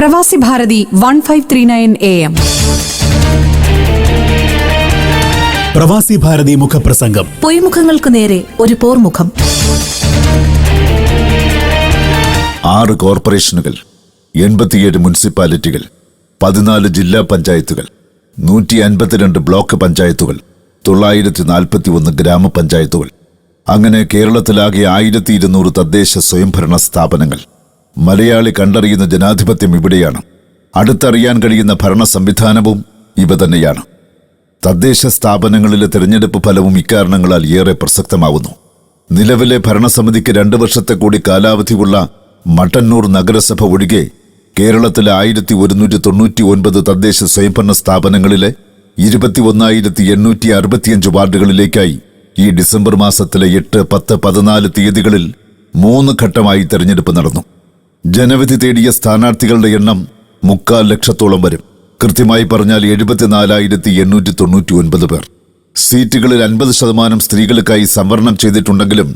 പ്രവാസി ഭാരതി 1539 AM. പ്രവാസി ഭാരതി മുഖപ്രസംഗം. പൊയ്മുഖങ്ങൾക്ക് നേരെ ഒരു പോർമുഖം. 6 കോർപ്പറേഷനുകൾ, 87 മുനിസിപ്പാലിറ്റികൾ, 14 ജില്ലാ പഞ്ചായത്തുകൾ, 152 ബ്ലോക്ക് പഞ്ചായത്തുകൾ, 941 ഗ്രാമപഞ്ചായത്തുകൾ. അങ്ങനെ കേരളത്തിലാകെ 1200 തദ്ദേശ സ്വയംഭരണ സ്ഥാപനങ്ങൾ. മലയാളി കണ്ടറിയുന്ന ജനാധിപത്യം ഇവിടെയാണ്. അടുത്തറിയാൻ കഴിയുന്ന ഭരണ സംവിധാനവും ഇവ തന്നെയാണ്. തദ്ദേശ സ്ഥാപനങ്ങളിലെ തിരഞ്ഞെടുപ്പ് ഫലവും ഇക്കാരണങ്ങളാൽ ഏറെ പ്രസക്തമാവുന്നു. നിലവിലെ ഭരണസമിതിക്ക് 2 വർഷത്തെ കൂടി കാലാവധിയുള്ള മട്ടന്നൂർ നഗരസഭ ഒഴികെ കേരളത്തിലെ 1199 തദ്ദേശ സ്വയംഭരണ സ്ഥാപനങ്ങളിലെ 21,865 വാർഡുകളിലേക്കായി ഈ ഡിസംബർ മാസത്തിലെ 8, 10, 14 തീയതികളിൽ 3 ഘട്ടമായി തെരഞ്ഞെടുപ്പ് നടന്നു. ജനവിധി തേടിയ സ്ഥാനാർത്ഥികളുടെ എണ്ണം 3,00,000 വരും. കൃത്യമായി പറഞ്ഞാൽ 74,899 പേർ. സീറ്റുകളിൽ 50% സ്ത്രീകൾക്കായി സംവരണം ചെയ്തിട്ടുണ്ടെങ്കിലും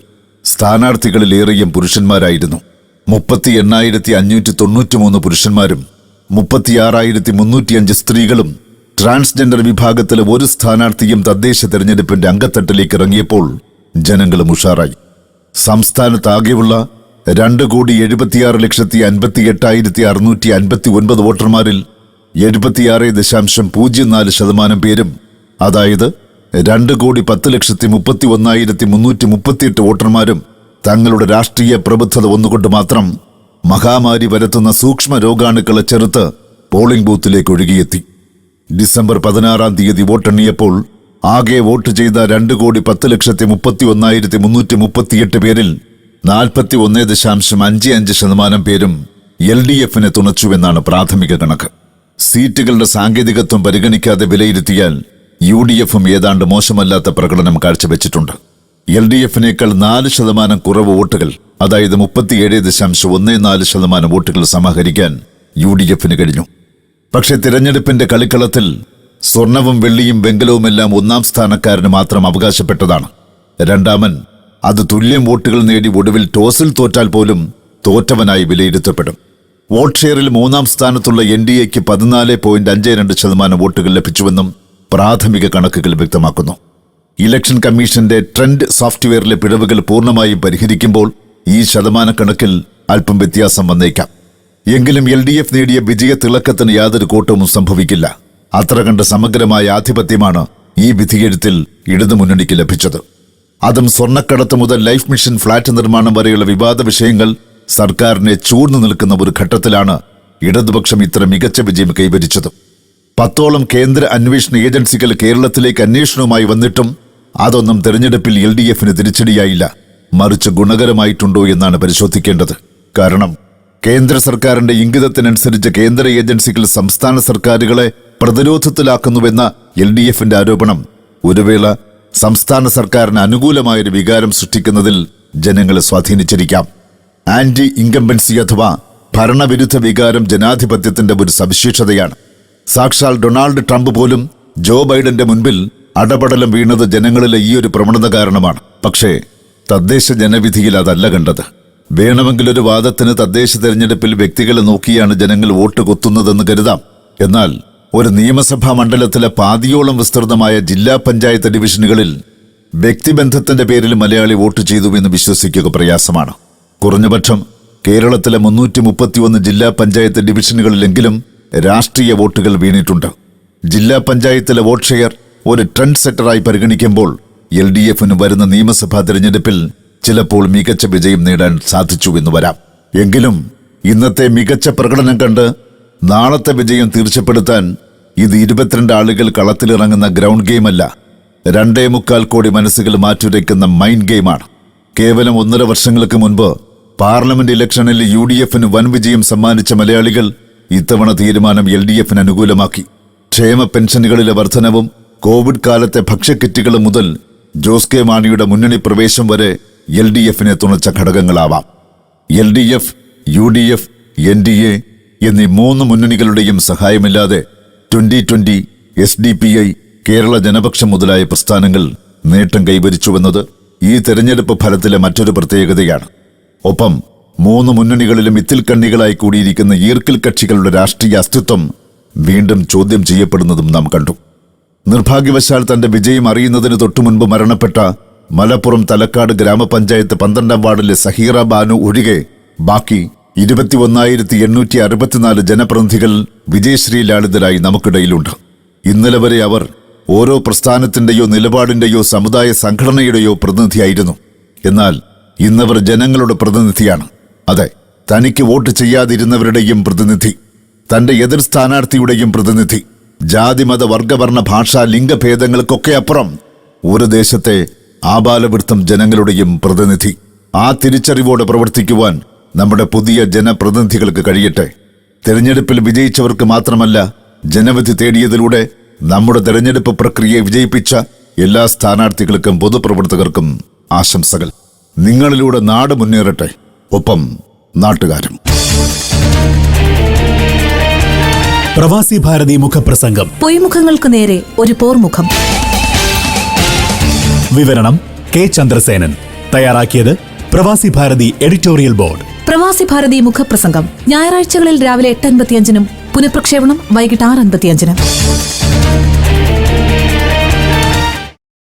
സ്ഥാനാർത്ഥികളിലേറെയും പുരുഷന്മാരായിരുന്നു. 38,593 പുരുഷന്മാരും 36,305 സ്ത്രീകളും. ട്രാൻസ്ജെൻഡർ വിഭാഗത്തിലെ ഒരു സ്ഥാനാർത്ഥിയും തദ്ദേശ തെരഞ്ഞെടുപ്പിന്റെ അങ്കത്തട്ടിലേക്ക് ഇറങ്ങിയപ്പോൾ ജനങ്ങളും ഉഷാറായി. സംസ്ഥാനത്താകെയുള്ള 2,76,58,659 വോട്ടർമാരിൽ 76.04% പേരും, അതായത് 2,10,31,338 വോട്ടർമാരും തങ്ങളുടെ രാഷ്ട്രീയ പ്രബുദ്ധത ഒന്നുകൊണ്ട് മാത്രം മഹാമാരി വരുത്തുന്ന സൂക്ഷ്മ രോഗാണുക്കളെ ചെറുത്ത് പോളിംഗ് ബൂത്തിലേക്ക് ഒഴുകിയെത്തി. ഡിസംബർ 16 തീയതി വോട്ടെണ്ണിയപ്പോൾ ആകെ വോട്ട് ചെയ്ത 2,10,31,338 പേരിൽ 41.55% പേരും LDFിനെ തുണച്ചുവെന്നാണ് പ്രാഥമിക കണക്ക്. സീറ്റുകളുടെ സാങ്കേതികത്വം പരിഗണിക്കാതെ വിലയിരുത്തിയാൽ UDFും ഏതാണ്ട് മോശമല്ലാത്ത പ്രകടനം കാഴ്ചവെച്ചിട്ടുണ്ട്. LDFിനേക്കാൾ 4% കുറവ് വോട്ടുകൾ, അതായത് 37.14% വോട്ടുകൾ സമാഹരിക്കാൻ UDFിന് കഴിഞ്ഞു. പക്ഷെ തിരഞ്ഞെടുപ്പിന്റെ കളിക്കളത്തിൽ സ്വർണവും വെള്ളിയും വെങ്കലവുമെല്ലാം 1ാം സ്ഥാനക്കാരന് മാത്രം അവകാശപ്പെട്ടതാണ്. രണ്ടാമൻ അത് തുല്യം വോട്ടുകൾ നേടി ഒടുവിൽ ടോസിൽ തോറ്റാൽ പോലും തോറ്റവനായി വിലയിരുത്തപ്പെടും. വോട്ട് ഷെയറിൽ 3ാം സ്ഥാനത്തുള്ള NDAക്ക് 14.52% വോട്ടുകൾ ലഭിച്ചുവെന്നും പ്രാഥമിക കണക്കുകൾ വ്യക്തമാക്കുന്നു. ഇലക്ഷൻ കമ്മീഷന്റെ ട്രെൻഡ് സോഫ്റ്റ്വെയറിലെ പിഴവുകൾ പൂർണ്ണമായും പരിഹരിക്കുമ്പോൾ ഈ ശതമാനക്കണക്കിൽ അല്പം വ്യത്യാസം വന്നേക്കാം. എങ്കിലും LDF നേടിയ വിജയത്തിളക്കത്തിന് യാതൊരു കോട്ടവും സംഭവിക്കില്ല. അത്ര കണ്ട് സമഗ്രമായ ആധിപത്യമാണ് ഈ വിധിയെഴുത്തിൽ ഇടതുമുന്നണിക്ക് ലഭിച്ചത്. അതും സ്വർണ്ണക്കടത്ത് മുതൽ ലൈഫ് മിഷൻ ഫ്ളാറ്റ് നിർമ്മാണം വരെയുള്ള വിവാദ വിഷയങ്ങൾ സർക്കാരിനെ ചൂർന്നു നിൽക്കുന്ന ഒരു ഘട്ടത്തിലാണ് ഇടതുപക്ഷം ഇത്ര മികച്ച വിജയം കൈവരിച്ചത്. 10ഓളം കേന്ദ്ര അന്വേഷണ ഏജൻസികൾ കേരളത്തിലേക്ക് അന്വേഷണവുമായി വന്നിട്ടും അതൊന്നും തെരഞ്ഞെടുപ്പിൽ LDFിന് തിരിച്ചടിയായില്ല. മറിച്ച് ഗുണകരമായിട്ടുണ്ടോ എന്നാണ് പരിശോധിക്കേണ്ടത്. കാരണം കേന്ദ്ര സർക്കാരിന്റെ ഇംഗിതത്തിനനുസരിച്ച് കേന്ദ്ര ഏജൻസികൾ സംസ്ഥാന സർക്കാരുകളെ പ്രതിരോധത്തിലാക്കുന്നുവെന്ന LDFിന്റെ ആരോപണം ഒരു വേള സംസ്ഥാന സർക്കാരിന് അനുകൂലമായൊരു വികാരം സൃഷ്ടിക്കുന്നതിൽ ജനങ്ങളെ സ്വാധീനിച്ചിരിക്കാം. ആന്റി ഇൻകംബൻസി അഥവാ ഭരണവിരുദ്ധ വികാരം ജനാധിപത്യത്തിന്റെ ഒരു സവിശേഷതയാണ്. സാക്ഷാൽ ഡൊണാൾഡ് ട്രംപ് പോലും ജോ ബൈഡന്റെ മുൻപിൽ അടപടലം വീണത് ജനങ്ങളിലെ ഈ ഒരു പ്രവണത കാരണമാണ്. പക്ഷേ തദ്ദേശ ജനവിധിയിൽ അതല്ല കണ്ടത്. വേണമെങ്കിലൊരു വാദത്തിന് തദ്ദേശ തെരഞ്ഞെടുപ്പിൽ വ്യക്തികളെ നോക്കിയാണ് ജനങ്ങൾ വോട്ട് കൊത്തുന്നതെന്ന് കരുതാം. എന്നാൽ ഒരു നിയമസഭാ മണ്ഡലത്തിലെ പാതിയോളം വിസ്തൃതമായ ജില്ലാ പഞ്ചായത്ത് ഡിവിഷനുകളിൽ വ്യക്തിബന്ധത്തിന്റെ പേരിൽ മലയാളി വോട്ട് ചെയ്തുവെന്ന് വിശ്വസിക്കുക പ്രയാസമാണ്. കുറഞ്ഞപക്ഷം കേരളത്തിലെ 331 ജില്ലാ പഞ്ചായത്ത് ഡിവിഷനുകളിലെങ്കിലും രാഷ്ട്രീയ വോട്ടുകൾ വീണിട്ടുണ്ട്. ജില്ലാ പഞ്ചായത്തിലെ വോട്ട് ഷെയർ ഒരു ട്രെൻഡ് സെറ്ററായി പരിഗണിക്കുമ്പോൾ LDFിന് വരുന്ന നിയമസഭാ തെരഞ്ഞെടുപ്പിൽ ചിലപ്പോൾ മികച്ച വിജയം നേടാൻ സാധിച്ചുവെന്ന് വരാം. എങ്കിലും ഇന്നത്തെ മികച്ച പ്രകടനം കണ്ട് നാളത്തെ വിജയം തീർച്ചപ്പെടുത്താൻ ഇത് 22 ആളുകൾ കളത്തിലിറങ്ങുന്ന ഗ്രൗണ്ട് ഗെയിമല്ല, 2.25 കോടി മനസ്സുകൾ മാറ്റുരയ്ക്കുന്ന മൈൻഡ് ഗെയിമാണ്. കേവലം 1.5 വർഷങ്ങൾക്ക് മുൻപ് പാർലമെന്റ് ഇലക്ഷനിൽ UDFിന് വൻ വിജയം സമ്മാനിച്ച മലയാളികൾ ഇത്തവണ തീരുമാനം LDFിന് അനുകൂലമാക്കി. ക്ഷേമ പെൻഷനുകളിലെ വർധനവും കോവിഡ് കാലത്തെ ഭക്ഷ്യക്കിറ്റുകളും മുതൽ ജോസ് കെ മാണിയുടെ മുന്നണി പ്രവേശം വരെ LDFിനെ തുണച്ച ഘടകങ്ങളാവാം. LDF, UDF, NDA എന്നീ 3 മുന്നണികളുടെയും സഹായമില്ലാതെ 2020, SDPI, കേരള ജനപക്ഷം മുതലായ പ്രസ്ഥാനങ്ങൾ നേട്ടം കൈവരിച്ചുവെന്നത് ഈ തെരഞ്ഞെടുപ്പ് ഫലത്തിലെ മറ്റൊരു പ്രത്യേകതയാണ്. ഒപ്പം മൂന്ന് മുന്നണികളിലും ഇത്തിൽക്കണ്ണികളായി കൂടിയിരിക്കുന്ന ഈർക്കിൽ കക്ഷികളുടെ രാഷ്ട്രീയ അസ്തിത്വം വീണ്ടും ചോദ്യം ചെയ്യപ്പെടുന്നതും നാം കണ്ടു. നിർഭാഗ്യവശാൽ തന്റെ വിജയം അറിയുന്നതിന് തൊട്ടുമുൻപ് മരണപ്പെട്ട മലപ്പുറം തലക്കാട് ഗ്രാമപഞ്ചായത്ത് 12-ാം വാർഡിലെ സഹീറ ബാനു ഒഴികെ ബാക്കി 21,864 ജനപ്രതിനിധികൾ വിജയശ്രീ ലാളിതരായി നമുക്കിടയിലുണ്ട്. ഇന്നലെ വരെ അവർ ഓരോ പ്രസ്ഥാനത്തിന്റെയോ നിലപാടിന്റെയോ സമുദായ സംഘടനയുടെയോ പ്രതിനിധിയായിരുന്നു. എന്നാൽ ഇന്നവർ ജനങ്ങളുടെ പ്രതിനിധിയാണ്. അതെ, തനിക്ക് വോട്ട് ചെയ്യാതിരുന്നവരുടെയും പ്രതിനിധി, തന്റെ എതിർ സ്ഥാനാർത്ഥിയുടെയും പ്രതിനിധി, ജാതിമത വർഗവർണ്ണ ഭാഷാ ലിംഗഭേദങ്ങൾക്കൊക്കെ അപ്പുറം ഒരു ദേശത്തെ ആബാലവൃത്തം ജനങ്ങളുടെയും പ്രതിനിധി. ആ തിരിച്ചറിവോടെ പ്രവർത്തിക്കുവാൻ നമ്മുടെ പുതിയ ജനപ്രതിനിധികൾക്ക് കഴിയട്ടെ. തെരഞ്ഞെടുപ്പിൽ വിജയിച്ചവർക്ക് മാത്രമല്ല, ജനവിധി തേടിയതിലൂടെ നമ്മുടെ തെരഞ്ഞെടുപ്പ് പ്രക്രിയയെ വിജയിപ്പിച്ച എല്ലാ സ്ഥാനാർത്ഥികൾക്കും പൊതുപ്രവർത്തകർക്കും ആശംസകൾ. നിങ്ങളിലൂടെ നാട് മുന്നേറട്ടെ, ഒപ്പം നാട്ടുകാരും. പ്രവാസി ഭാരതി മുഖപ്രസംഗം. പൊയ്മുഖങ്ങൾക്ക് നേരെ ഒരു പോർമുഖം. വിവരണം കെ ചന്ദ്രസേനൻ. തയ്യാറാക്കിയത് പ്രവാസി ഭാരതി എഡിറ്റോറിയൽ ബോർഡ്. പ്രവാസി ഭാരതി മുഖപ്രസംഗം ഞായറാഴ്ചകളിൽ രാവിലെ 8:55-നും പുനഃപ്രക്ഷേപണം വൈകിട്ട് 6:55-നും.